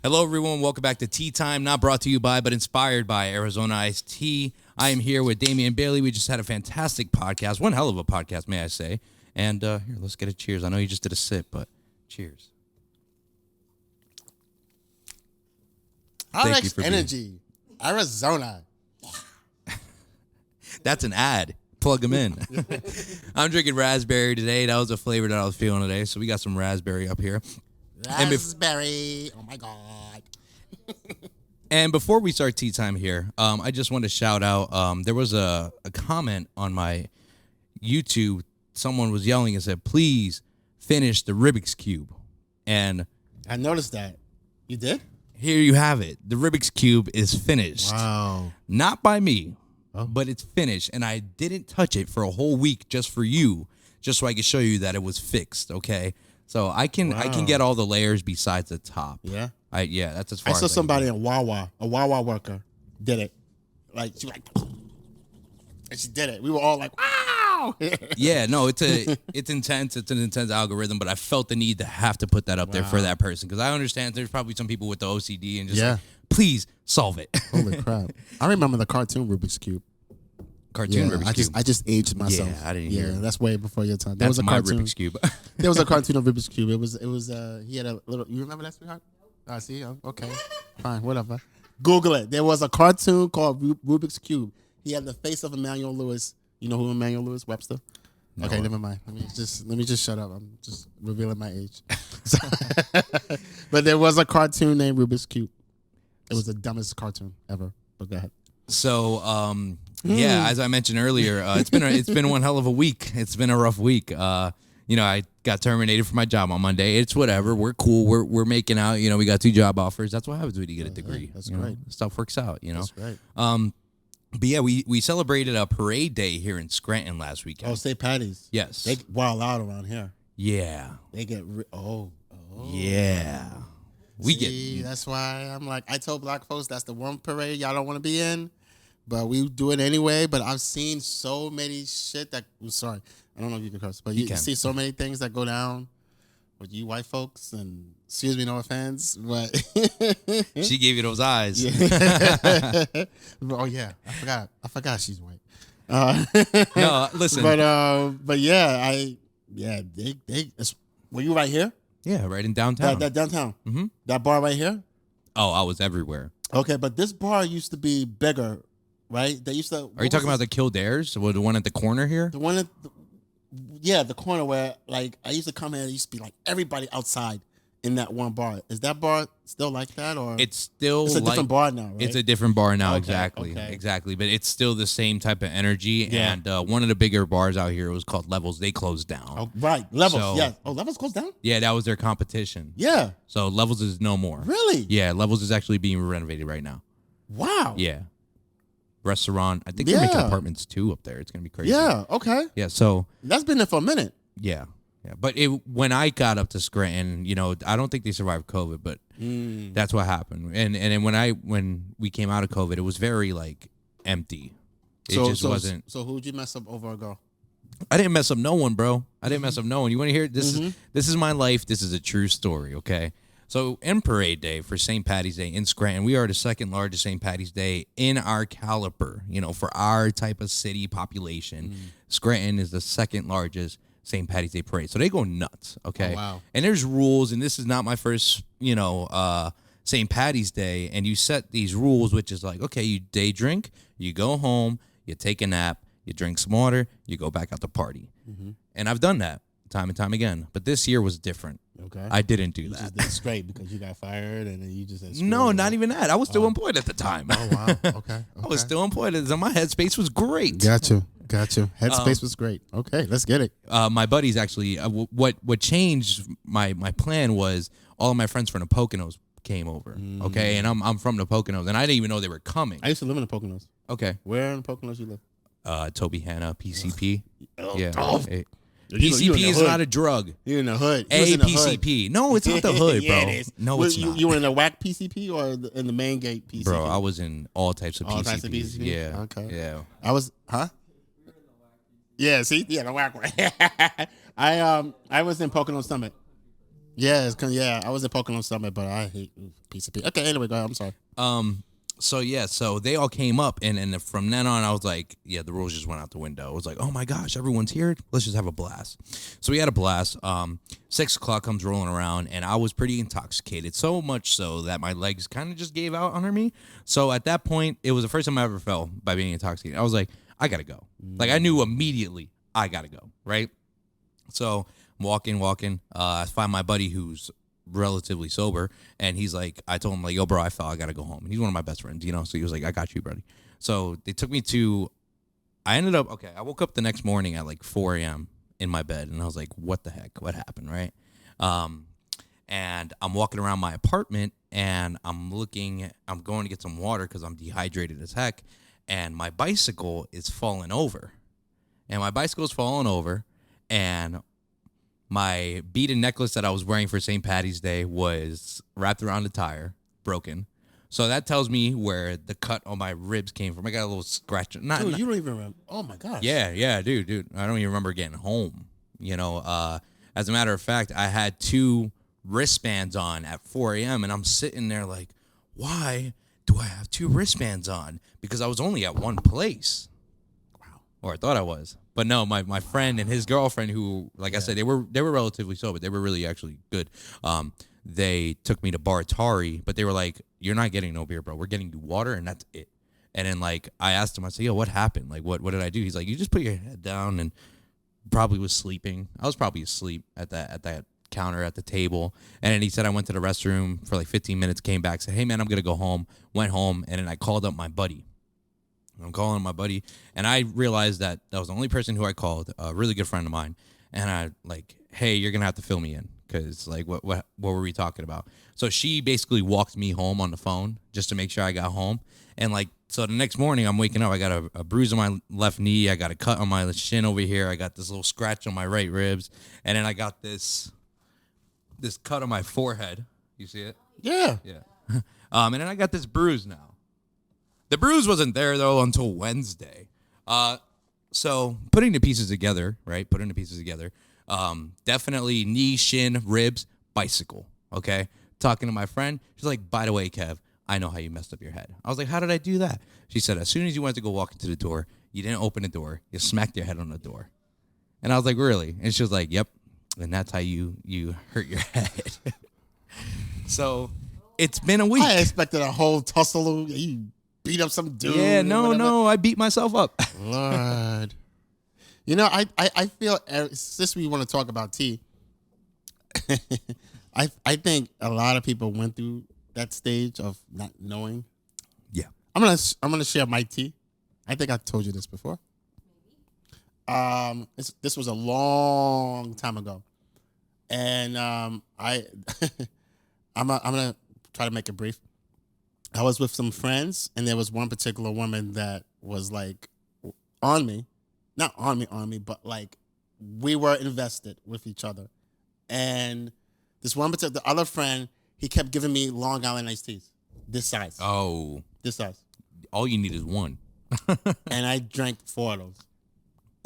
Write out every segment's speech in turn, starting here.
Hello, everyone. Welcome back to Tea Time, not brought to you by, but inspired by Arizona Iced Tea. I am here with Damian Bailey. We just had a fantastic podcast. One hell of a podcast, may I say. And here, let's get a cheers. I know you just did a sip, but cheers. RX Energy, Arizona. That's an ad. Plug them in. I'm drinking raspberry today. That was a flavor that I was feeling today, so we got some raspberry up here. Raspberry. Oh, my God. And before we start tea time here, I just want to shout out, there was a comment on my YouTube. Someone was yelling and said, please finish the Rubik's Cube. And I noticed that. You did? Here you have it. The Rubik's Cube is finished. Wow. Not by me, but it's finished. And I didn't touch it for a whole week just for you, just so I could show you that it was fixed, okay? So I can get all the layers besides the top. Yeah? Yeah, that's as far as I saw somebody in Wawa, a Wawa worker, did it. Like, she was like, and she did it. We were all like, wow! Yeah, no, it's intense. It's an intense algorithm, but I felt the need to have to put that up there for that person because I understand there's probably some people with the OCD and just like, please solve it. Holy crap. I remember the cartoon Rubik's Cube. Rubik's Cube. I just aged myself. Yeah, I didn't hear it. That's way before your time. That's my Rubik's Cube. There was a cartoon of Rubik's Cube. It was he had a little, you remember that, sweetheart? I see. Okay. Fine, whatever. Google it. There was a cartoon called Rubik's Cube. He had the face of Emmanuel Lewis. You know who Emmanuel Lewis? Webster? No. Okay, never mind. Let me just shut up. I'm just revealing my age. But there was a cartoon named Rubik's Cube. It was the dumbest cartoon ever. But go ahead. So, yeah, as I mentioned earlier, it's been one hell of a week. It's been a rough week. I got terminated from my job on Monday. It's whatever. We're cool. We're making out. We got 2 job offers. That's what happens when you get a degree. That's great. Stuff works out. That's great. But yeah, we celebrated a parade day here in Scranton last weekend. Oh, St. Patty's. Yes. They wild out around here. Yeah. They get yeah. That's why I'm like, I told black folks that's the one parade y'all don't want to be in, but we do it anyway. But I've seen so many shit that, I'm sorry, I don't know if you can curse, but you see so many things that go down with you white folks, and excuse me, no offense, but she gave you those eyes. Yeah. Oh yeah, I forgot she's white. No, listen. But yeah, they were you right here? Yeah, right in downtown. That downtown. Mm-hmm. That bar right here? Oh, I was everywhere. Okay, but this bar used to be bigger, right? They used to. Are you talking about the Kildares? The one at the corner here? The one at the corner where, like, I used to come here, it used to be like everybody outside in that one bar. Is that bar still like that, or it's a different bar now, right? It's a different bar now, okay, exactly. But it's still the same type of energy. Yeah. And one of the bigger bars out here was called Levels. They closed down. Oh, right, Levels. Yeah. Oh, Levels closed down. Yeah, that was their competition. Yeah. So Levels is no more. Really? Yeah, Levels is actually being renovated right now. Wow. Yeah. Restaurant. I think they're making apartments too up there. It's gonna be crazy. Yeah. Okay. Yeah. So that's been there for a minute. Yeah. Yeah. But when I got up to Scranton, I don't think they survived COVID, but that's what happened. And then when we came out of COVID, it was very like empty. It wasn't. So who'd you mess up over a girl? I didn't mess up no one, bro. I didn't mess up no one. You want to hear it? This is my life. This is a true story. Okay. So in Parade Day for St. Patty's Day in Scranton, we are the second largest St. Patty's Day in our caliber. For our type of city population, Scranton is the second largest St. Patty's Day parade. So they go nuts, okay? Oh, wow. And there's rules, and this is not my first, St. Patty's Day, and you set these rules, which is like, okay, you day drink, you go home, you take a nap, you drink some water, you go back out to party. Mm-hmm. And I've done that time and time again. But this year was different. Okay. I didn't do that. You just did straight because you got fired and then you just said no, not even that. I was still employed at the time. Oh, wow. Okay. I was still employed. So my headspace was great. Got you. Headspace was great. Okay, let's get it. My buddies actually, what changed my plan was all of my friends from the Poconos came over. Okay, and I'm from the Poconos, and I didn't even know they were coming. I used to live in the Poconos. Okay. Where in the Poconos you live? Toby Hanna, PCP. Yeah. Oh. PCP is not a drug. You're in the hood. PCP. No, it's not the hood, bro. Yeah, it is. No, it's not. You were in the whack PCP or in the main gate PCP? Bro, I was in all types of PCPs. All types of PCP? Yeah. Okay. Yeah. I was, huh? Yeah, see? Yeah, the whack one. I was in Pocono Summit. Yeah, I was at Pocono Summit, but I hate piece of pizza. Okay, anyway, go ahead. I'm sorry. So they all came up, and from then on, I was like, yeah, the rules just went out the window. I was like, oh my gosh, everyone's here. Let's just have a blast. So we had a blast. 6 o'clock comes rolling around, and I was pretty intoxicated, so much so that my legs kind of just gave out under me. So at that point, it was the first time I ever fell by being intoxicated. I was like, I gotta go. Like I knew immediately I gotta go. Right. So I'm walking. I find my buddy who's relatively sober, and he's like, I told him like, yo bro, I fell, I gotta go home. And he's one of my best friends, so he was like, I got you, buddy. So they took me to, I woke up the next morning at like 4 a.m. in my bed, and I was like, what the heck, what happened, right? And I'm walking around my apartment, and I'm going to get some water because I'm dehydrated as heck, and my bicycle is falling over, and my beaded necklace that I was wearing for St. Patty's Day was wrapped around the tire, broken. So that tells me where the cut on my ribs came from. I got a little scratch. Dude, you don't even remember. Oh, my gosh. Yeah, dude. I don't even remember getting home. As a matter of fact, I had 2 wristbands on at 4 a.m., and I'm sitting there like, why do I have 2 wristbands on? Because I was only at one place. Wow. Or I thought I was. But no, my friend and his girlfriend, who, like I said, they were relatively sober. They were really actually good. They took me to Bar Tari, but they were like, "You're not getting no beer, bro. We're getting you water, and that's it." And then like I asked him, I said, "Yo, what happened? Like, what did I do?" He's like, "You just put your head down and probably was sleeping." I was probably asleep at that counter at the table. And then he said I went to the restroom for like 15 minutes, came back, said, "Hey man, I'm gonna go home." Went home, and then I called up my buddy. I'm calling my buddy, and I realized that was the only person who I called, a really good friend of mine. And I like, hey, you're gonna have to fill me in, because like, what were we talking about? So she basically walked me home on the phone just to make sure I got home. And like, so the next morning I'm waking up, I got a bruise on my left knee, I got a cut on my shin over here, I got this little scratch on my right ribs, and then I got this cut on my forehead. You see it? Yeah. And then I got this bruise now. The bruise wasn't there, though, until Wednesday. So putting the pieces together, right? Definitely knee, shin, ribs, bicycle, okay? Talking to my friend, she's like, by the way, Kev, I know how you messed up your head. I was like, how did I do that? She said, as soon as you went to go walk into the door, you didn't open the door. You smacked your head on the door. And I was like, really? And she was like, yep. And that's how you hurt your head. So it's been a week. I expected a whole tussle. You beat up some dude. Yeah, no, I beat myself up. Lord. I feel, since we want to talk about tea, I think a lot of people went through that stage of not knowing. Yeah. I'm gonna share my tea. I think I told you this before. This was a long time ago, and I'm gonna try to make it brief. I was with some friends, and there was one particular woman that was like on me, not on me, but like we were invested with each other. And this one particular, the other friend, he kept giving me Long Island iced teas, this size. Oh, this size. All you need is one. And I drank 4 of those.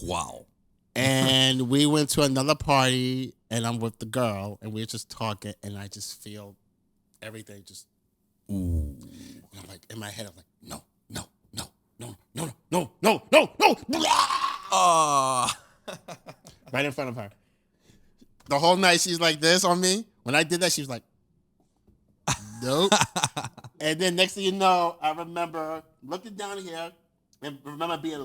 Wow. And we went to another party, and I'm with the girl, and we're just talking, and I just feel everything just. Ooh. And I'm like, in my head, I'm like, no. Right in front of her. The whole night, she's like this on me. When I did that, she was like, nope. And then next thing you know, I remember looking down here and remember being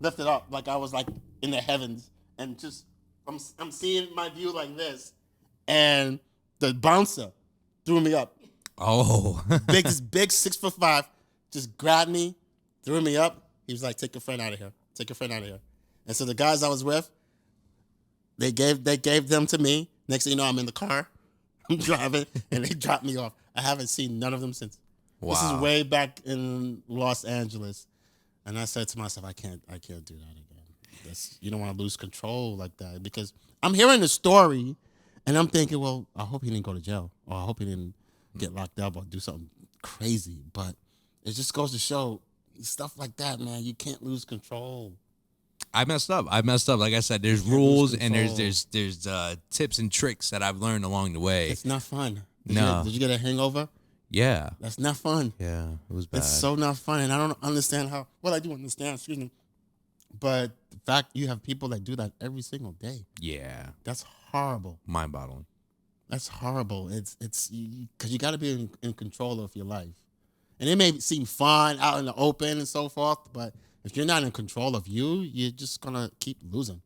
lifted up, like I was like in the heavens, and just I'm seeing my view like this, and the bouncer threw me up. Oh, this big 6'5" just grabbed me, threw me up. He was like, "Take your friend out of here. Take your friend out of here." And so the guys I was with, they gave them to me. Next thing you know, I'm in the car, I'm driving, and they dropped me off. I haven't seen none of them since. Wow. This is way back in Los Angeles, and I said to myself, I can't do that again. You don't want to lose control like that, because I'm hearing the story, and I'm thinking, well, I hope he didn't go to jail, or I hope he didn't get locked up or do something crazy. But it just goes to show stuff like that, man. You can't lose control. I messed up. Like I said, there's rules and control. there's tips and tricks that I've learned along the way. It's not fun. No. Did you get a hangover? Yeah. That's not fun. Yeah, it was bad. It's so not fun, and I don't understand how. Well, I do understand. Excuse me, but the fact you have people that do that every single day. Yeah. That's horrible. Mind-boggling. That's horrible. It's because you got to be in control of your life, and it may seem fun out in the open and so forth, but if you're not in control of you, you're just gonna keep losing.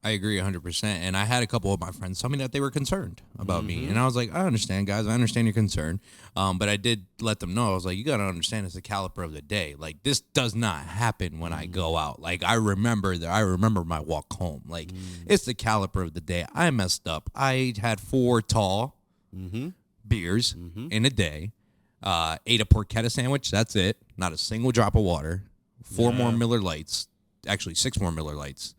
I agree 100%. And I had a couple of my friends tell me that they were concerned about me. And I was like, I understand, guys. I understand your concern. But I did let them know. I was like, you got to understand it's the caliber of the day. Like, this does not happen when I go out. Like, I remember my walk home. Like, it's the caliber of the day. I messed up. I had 4 tall beers in a day. Ate a porchetta sandwich. That's it. Not a single drop of water. 4 more Miller Lights. Actually, 6 more Miller Lights.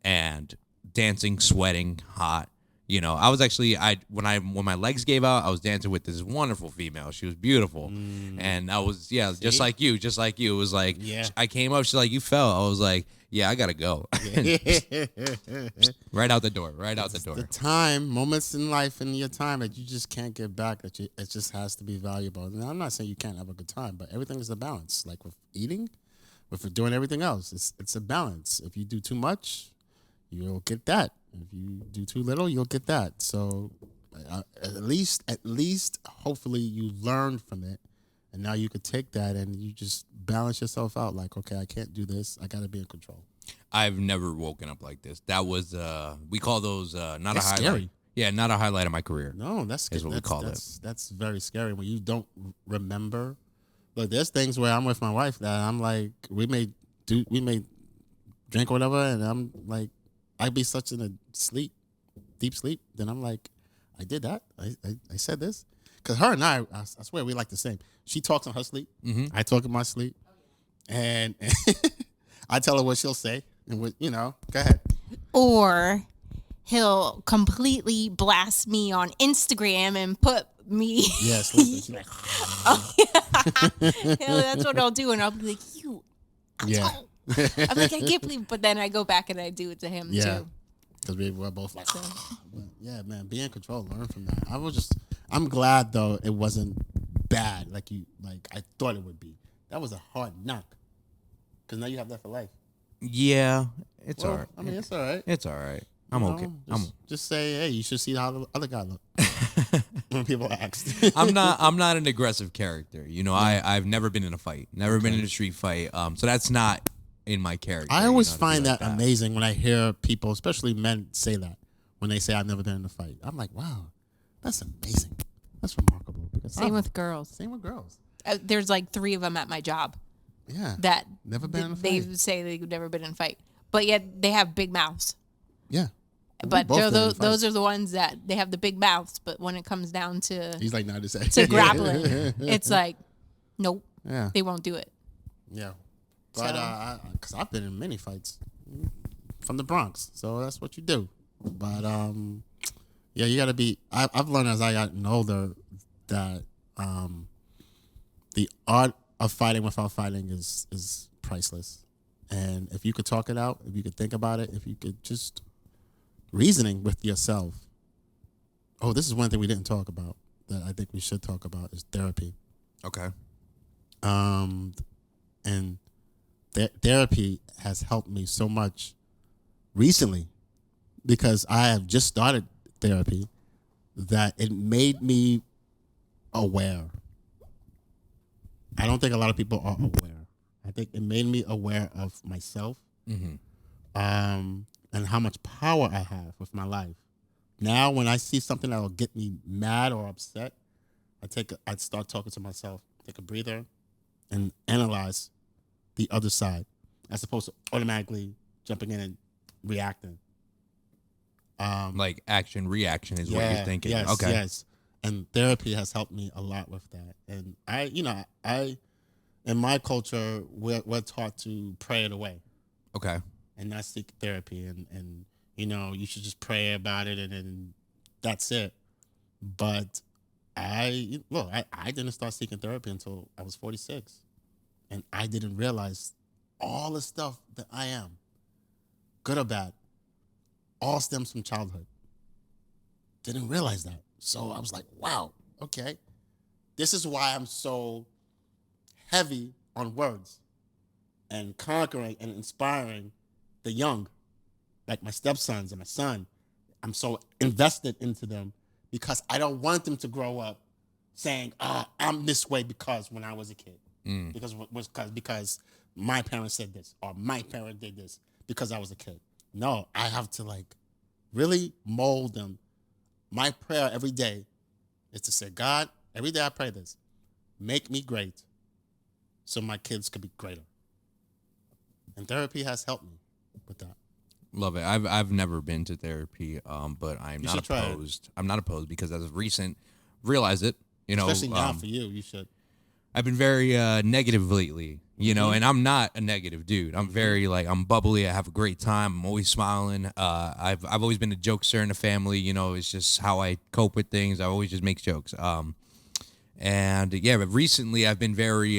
And dancing, sweating, hot. You know, I was actually when my legs gave out, I was dancing with this wonderful female. She was beautiful, and I was just like you. It was like I came up, she's like, you fell. I was like, yeah, I gotta go. Right out the door. The time, moments in life in your time that you just can't get back. It just has to be valuable. And I'm not saying you can't have a good time, but everything is a balance. Like with eating, with doing everything else, it's a balance. If you do too much, you'll get that. If you do too little, you'll get that. So at least, hopefully you learned from it. And now you could take that and you just balance yourself out. Like, okay, I can't do this. I got to be in control. I've never woken up like this. That was, we call those not that's a highlight. Scary. Yeah, not a highlight of my career. No, that's is what we call it. That's very scary when you don't remember. Look, there's things where I'm with my wife that I'm like, we may drink or whatever, and I'm like, I'd be such in a deep sleep. Then I'm like, I did that. I said this. Because her and I swear we like the same. She talks in her sleep. I talk in my sleep. And I tell her what she'll say. And what, go ahead. Or he'll completely blast me on Instagram and put me. Yes. She's like, oh, yeah. That's what I'll do. And I'll be like, yeah. I'm like, I can't believe, but then I go back and I do it to him too. Because we were both like, yeah, man, be in control, learn from that. I'm glad though it wasn't bad like I thought it would be. That was a hard knock. Because now you have that for life. Yeah, it's all right. I mean, it's all right. It's all right. I'm okay. Just say, hey, you should see how the other guy look. When people ask. I'm not an aggressive character. I've never been in a fight. Never been in a street fight. So that's not in my character. I always find that amazing when I hear people, especially men, say that. When they say I've never been in a fight. I'm like, wow, that's amazing. That's remarkable. Same with girls. There's like 3 of them at my job. Yeah. That never been in a fight. They say they've never been in a fight. But yet they have big mouths. Yeah. But those are the ones that they have the big mouths. But when it comes down to he's like, not to say to grappling, it's like, nope. Yeah. They won't do it. Yeah. But because I've been in many fights from the Bronx, so that's what you do. But yeah, you got to be. I've learned as I gotten older that the art of fighting without fighting is priceless. And if you could talk it out, if you could think about it, if you could just reasoning with yourself. Oh, this is one thing we didn't talk about that I think we should talk about is therapy. Okay. And therapy has helped me so much recently because I have just started therapy that it made me aware. I don't think a lot of people are aware. I think it made me aware of myself and how much power I have with my life. Now, when I see something that will get me mad or upset, I start talking to myself, take a breather, and analyze the other side, as opposed to automatically jumping in and reacting. Like action, reaction is what you're thinking. Yes, okay. Yes. And therapy has helped me a lot with that. And I in my culture, we're taught to pray it away. Okay. And not seek therapy. And you should just pray about it and then that's it. But I didn't start seeking therapy until I was 46. And I didn't realize all the stuff that I am. good or bad, all stems from childhood. Didn't realize that. So I was like, wow, okay. This is why I'm so heavy on words and conquering and inspiring the young, like my stepsons and my son. I'm so invested into them because I don't want them to grow up saying, I'm this way because when I was a kid. Because my parents said this or my parent did this because I was a kid. No, I have to like really mold them. My prayer every day is to say, God, every day I pray this, make me great so my kids could be greater. And therapy has helped me with that. Love it. I've never been to therapy, but I'm not opposed. I'm not opposed because as of recent, realized it. You know, especially now for you should. I've been very negative lately, you know, and I'm not a negative dude. I'm very like I'm bubbly. I have a great time. I'm always smiling. I've always been a jokester in the family. You know, it's just how I cope with things. I always just make jokes. And yeah, but recently I've been very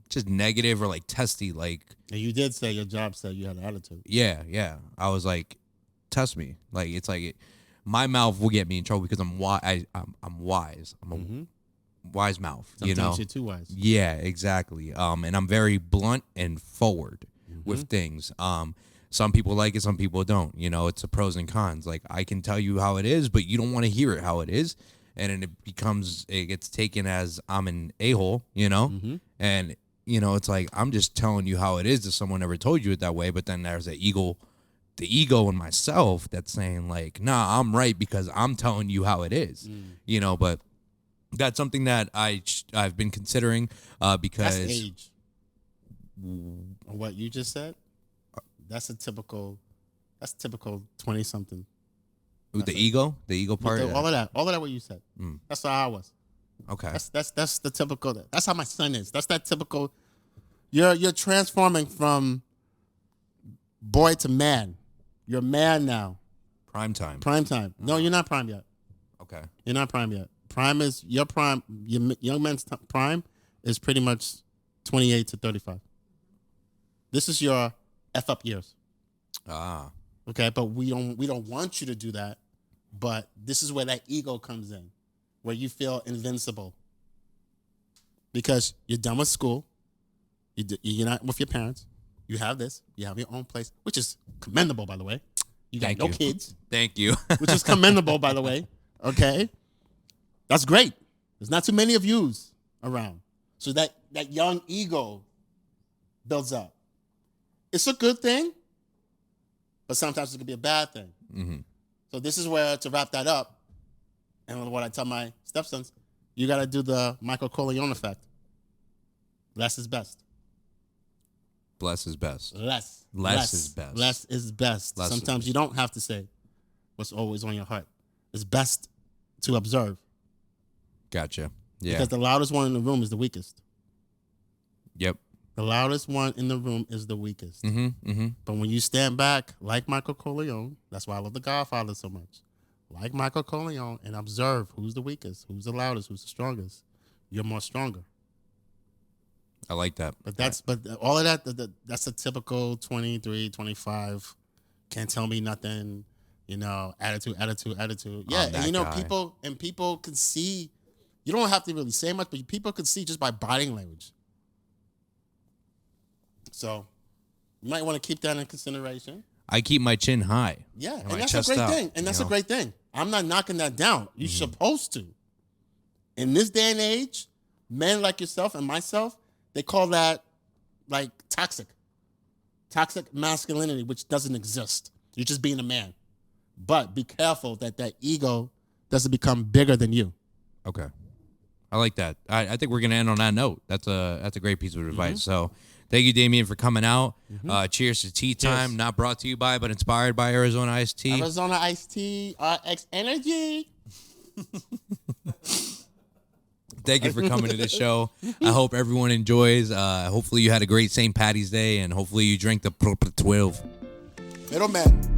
just negative or like testy. Like, and you did say your job said you had an attitude. Yeah. I was like, test me. Like it's like my mouth will get me in trouble because I'm wise. I'm wise. I'm a wise mouth. Sometimes you're too wise. Yeah, exactly. And I'm very blunt and forward with things. Some people like it, some people don't. You know, it's a pros and cons. Like I can tell you how it is, but you don't want to hear it how it is, and then it gets taken as I'm an a-hole. You know, and you know it's like I'm just telling you how it is if someone never told you it that way. But then there's the ego in myself that's saying like, nah, I'm right because I'm telling you how it is. You know, but that's something that I've been considering because that's age. What you just said, that's typical 20-something. The ego part, all of that what you said. That's how I was. Okay, that's the typical. That's how my son is. That's that typical. You're transforming from boy to man. You're man now. Prime time. No, you're not prime yet. Okay, you're not prime yet. Prime is your prime. Your young man's prime is pretty much 28 to 35. This is your F up years. Okay, but we don't want you to do that. But this is where that ego comes in, where you feel invincible because you're done with school. You're not with your parents. You have this. You have your own place, which is commendable, by the way. You got no kids. Thank you. Which is commendable, by the way. Okay. That's great. There's not too many of yous around. So that young ego builds up. It's a good thing, but sometimes it could be a bad thing. So this is where, to wrap that up, and what I tell my stepsons, you got to do the Michael Corleone effect. Less is best. Less is best. Less is best. Less is best. Sometimes you don't have to say what's always on your heart. It's best to observe. Gotcha. Yeah. Because the loudest one in the room is the weakest. Yep. The loudest one in the room is the weakest. But when you stand back, like Michael Corleone, that's why I love The Godfather so much. Like Michael Corleone, and observe who's the weakest, who's the loudest, who's the strongest. You're more stronger. I like that. But all of that, that's a typical 23, 25, can't tell me nothing, you know, attitude. Yeah, and you know, guy. people can see. You don't have to really say much, but people can see just by body language. So you might want to keep that in consideration. I keep my chin high. Yeah, and that's a great thing. And that's a great thing. I'm not knocking that down. You're supposed to. In this day and age, men like yourself and myself, they call that like toxic masculinity, which doesn't exist. You're just being a man. But be careful that ego doesn't become bigger than you. Okay. I like that. I think we're going to end on that note. That's a great piece of advice. So thank you, Damian, for coming out. Cheers to Tea Time. Cheers. Not brought to you by, but inspired by Arizona Iced Tea. Arizona Iced Tea, RX Energy. Thank you for coming to the show. I hope everyone enjoys. Hopefully you had a great St. Patty's Day, and hopefully you drank the proper 12. Middleman.